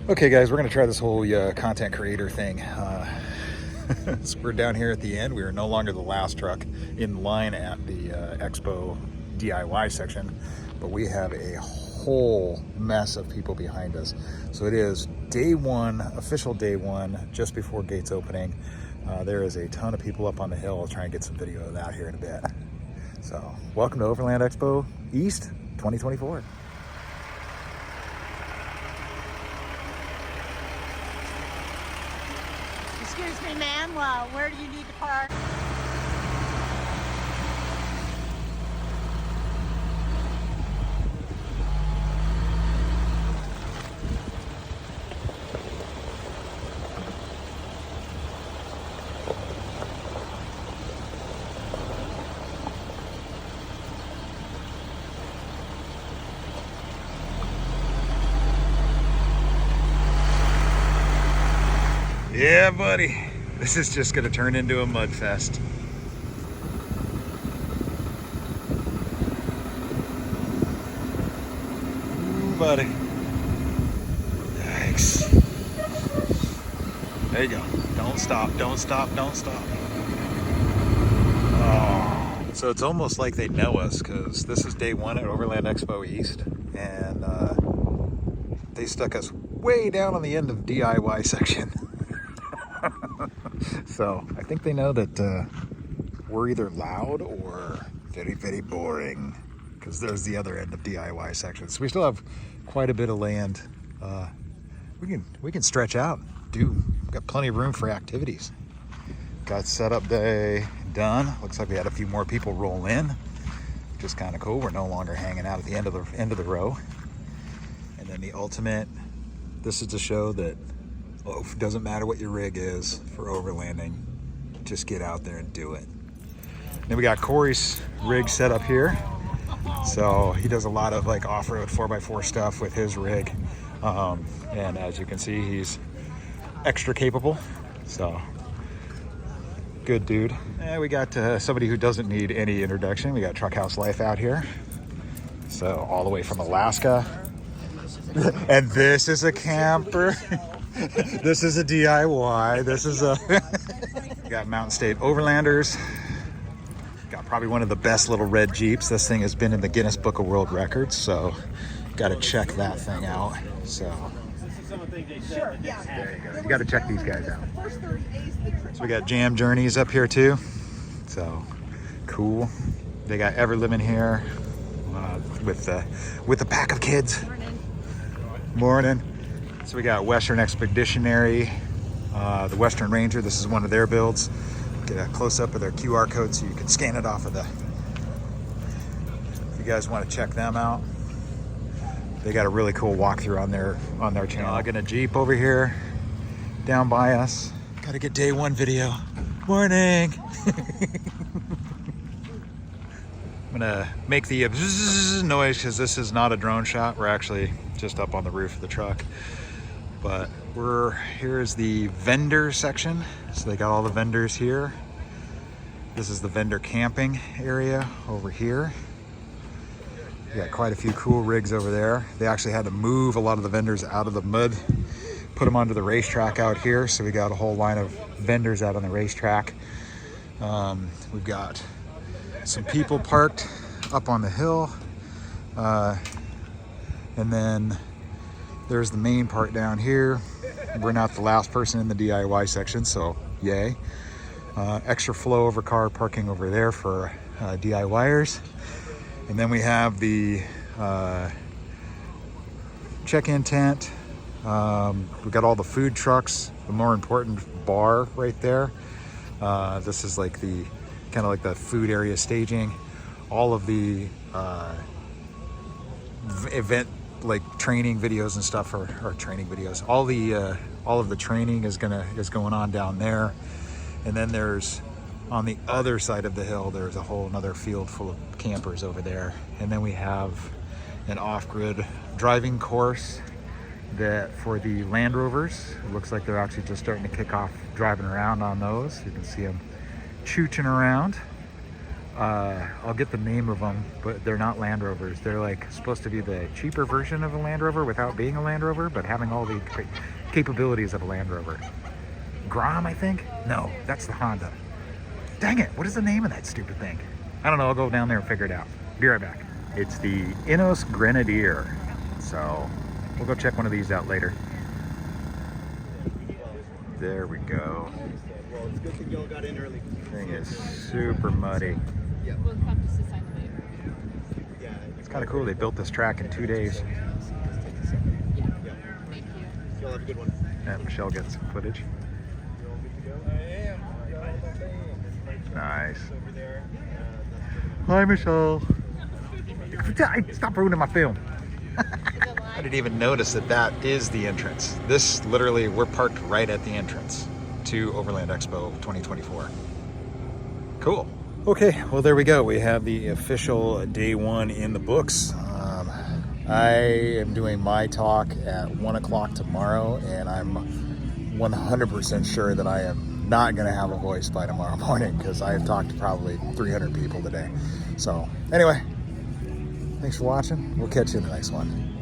Okay guys, we're gonna try this whole content creator thing. So we're down here at the end. We are no longer the last truck in line at the Expo DIY section, but we have a whole mess of people behind us. So it is day one, official day one, just before gates opening. There is a ton of people up on the hill. I'll try and get some video of that here in a bit. So welcome to Overland Expo East 2024. Excuse me, ma'am, where do you need to park? Yeah, buddy. This is just gonna turn into a mud fest. Ooh, buddy. Yikes. There you go. Don't stop, don't stop, don't stop. Oh. So it's almost like they know us, because this is day one at Overland Expo East, and they stuck us way down on the end of DIY section. So I think they know that we're either loud or very, very boring, because there's the other end of DIY section. So we still have quite a bit of land. We can stretch out. We've got plenty of room for activities. Got setup day done. Looks like we had a few more people roll in, which is kind of cool. We're no longer hanging out at the end of the row. And then the ultimate. This is to show that it doesn't matter what your rig is for overlanding, just get out there and do it. Then we got Corey's rig set up here. So he does a lot of like off-road 4x4 stuff with his rig. And as you can see, he's extra capable. So good dude. And we got somebody who doesn't need any introduction. We got Truck House Life out here. So all the way from Alaska. And this is a camper. This is a DIY. This is a we got Mountain State Overlanders. Got probably one of the best little red Jeeps. This thing has been in the Guinness Book of World Records, so got to check that thing out. So there you go. You got to check these guys out. So we got Jam Journeys up here too. So cool. They got Ever Living here with the pack of kids. Morning. So we got Western Expeditionary, the Western Ranger. This is one of their builds. Get a close-up of their QR code so you can scan it off of the... If you guys want to check them out, they got a really cool walkthrough on their channel. I got a Jeep over here, down by us. Got to get day one video. Morning! I'm gonna make the noise because this is not a drone shot. We're actually just up on the roof of the truck. But here's the vendor section. So they got all the vendors here. This is the vendor camping area over here. We got quite a few cool rigs over there. They actually had to move a lot of the vendors out of the mud, put them onto the racetrack out here. So we got a whole line of vendors out on the racetrack. We've got some people parked up on the hill. And then there's the main part down here. We're not the last person in the DIY section, so yay. Extra flow over car parking over there for DIYers. And then we have the check-in tent. We've got all the food trucks, the more important bar right there. This is like the kind of like the food area staging. All of the event like training videos and stuff or training videos. All of the training is going on down there. And then there's on the other side of the hill, there's a whole another field full of campers over there. And then we have an off-grid driving course that for the Land Rovers. It looks like they're actually just starting to kick off driving around on those. You can see them chooching around. I'll get the name of them, but they're not Land Rovers. They're like supposed to be the cheaper version of a Land Rover without being a Land Rover, but having all the capabilities of a Land Rover. Grom, I think? No, that's the Honda. Dang it, what is the name of that stupid thing? I don't know, I'll go down there and figure it out. Be right back. It's the Inos Grenadier. So we'll go check one of these out later. There we go. Well, it's good that y'all got in early. Thing is super muddy. Yeah. It's kind of cool. They built this track in 2 days. Yeah. Y'all have a good one. And Michelle gets some footage. Nice. Hi, Michelle. Stop ruining my film. I didn't even notice that that is the entrance. This literally, we're parked right at the entrance to Overland Expo 2024. Cool. Okay, well there we go. We have the official day one in the books. I am doing my talk at 1 o'clock tomorrow, and I'm 100% sure that I am not going to have a voice by tomorrow morning because I have talked to probably 300 people today. So anyway, thanks for watching. We'll catch you in the next one.